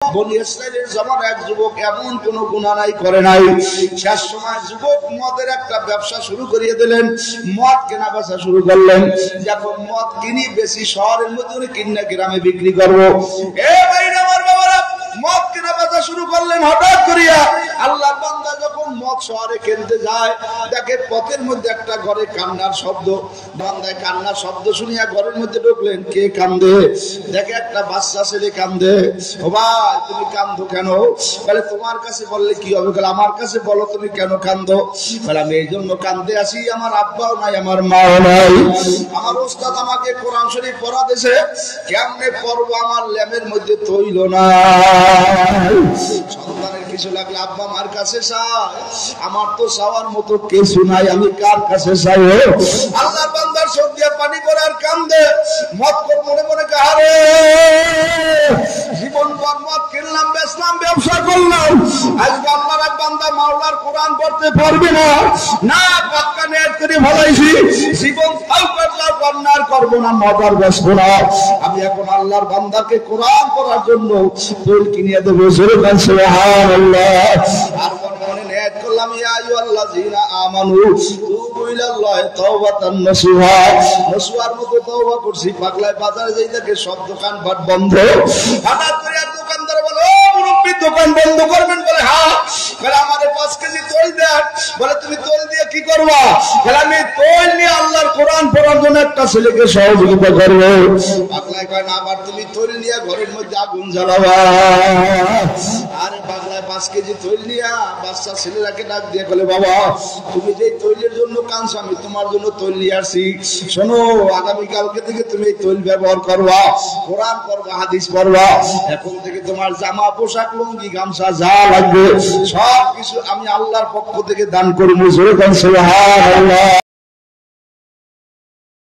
বনি ইসরাইলের জামার এক যুবক এমন কোন গুনাহ নাই করে নাই, শেষ সময় যুবক মদের একটা ব্যবসা শুরু করিয়ে দিলেন, মদ কেনা বেচা শুরু করলেন। যখন মদ কিনি বেশি শহরের মধ্যে কিনে গ্রামে বিক্রি করবো, এ ভাইরা আমার বাবারা মদ কেনা বেচা শুরু করলেন। হঠাৎ করিয়া আল্লাহর বান্দা যখন মদ শহরে কিনতে যায়, দেখে পথের মধ্যে একটা ঘরে কান্নার শব্দ। বান্দায় কান্নার শব্দ শুনিয়া ঘরের মধ্যে ঢুকলেন, কে কান্দে? দেখে একটা বাচ্চা ছেলে কান্দে। ও ভাই তুমি কান্দো কেন? বলে তোমার কাছে বললে কি হবে? বলে আমার কাছে বলো তুমি কেন কান্দো? বলে আমি এই জন্য কান্দে আসি, আমার আব্বাও নাই, আমার মাও নাই। আমার ওস্তাদ আমাকে কোরআন শরীফ পড়া দিয়েছে, কেমনে পড়বো? আমার ল্যামের মধ্যে তৈল না। সন্তানের কিছু লাগলে আব্বা মার কাছে চায়, আমার তো চাওয়ার মতো কিছু নাই, আমি কার কাছে চাই? আল্লাহর বান্দার চোখ দিয়ে পানি পড়ে আর কান্দে। মদ মনে মনে কাহারে জীবন পর মদ কিনলাম, বেচলাম, ব্যবসা করলাম, আজকে আল্লাহর এক বান্দা মাওলার কোরআন পড়তে পারবে না। না পাক্কা নেট করে ভালাইছি, জীবন ফাউ করলাম, কন্যার করবো না, মদার বসবো না। আমি এখন আল্লাহর বান্দাকে কোরআন পড়ার জন্য বই কিনিয়ে দেবো। সুবহানাল্লাহ। আর মনে নেট করলাম, ইয়া আইয়ুহাল্লাযীনা আমানু তুবু ইলাল্লাহি তাওবাতান নাসুহা। নাসুহার মতো তওবা করছি। পাগলায় বাজারে যাই দেখে সব দোকান পাট বন্ধ। হঠাৎ করে এক দোকানদার বলে, ও মুরব্বি দোকান বন্ধ করবেন? বলে হ্যাঁ। বলে আমাদের 5 কেজি তৈল দেন। বলে তুমি তৈল দিয়ে কি করবা? বলে আমি তৈল নিয়ে আল্লাহর কোরআন পড়ার জন্য একটা ছেলেকে সহযোগিতা করবো। পাগলায় কয় না, আবার তুমি তৈল নিয়ে ঘরের মধ্যে আগুন জ্বালাবা? আরে পাগলায় 5 কেজি তৈল নিয়ে বাচ্চা ছেলেরাকে ডাক দিয়ে বলে, বাবা তুমি যে তৈলের জন্য কাঁদছো, আমি তোমার জন্য তৈল নিয়ে আসছি। শোনো, আগামীকালকে থেকে তুমি এই তৈল ব্যবহার করবা, কোরআন পড়বা, হাদিস পড়বা। এখন থেকে তোমার জামা, পোশাক, লুঙ্গি, গামছা যা লাগবে সব কিছু আমি আল্লাহর পক্ষ থেকে দান করবো। সুবহানাল্লাহ।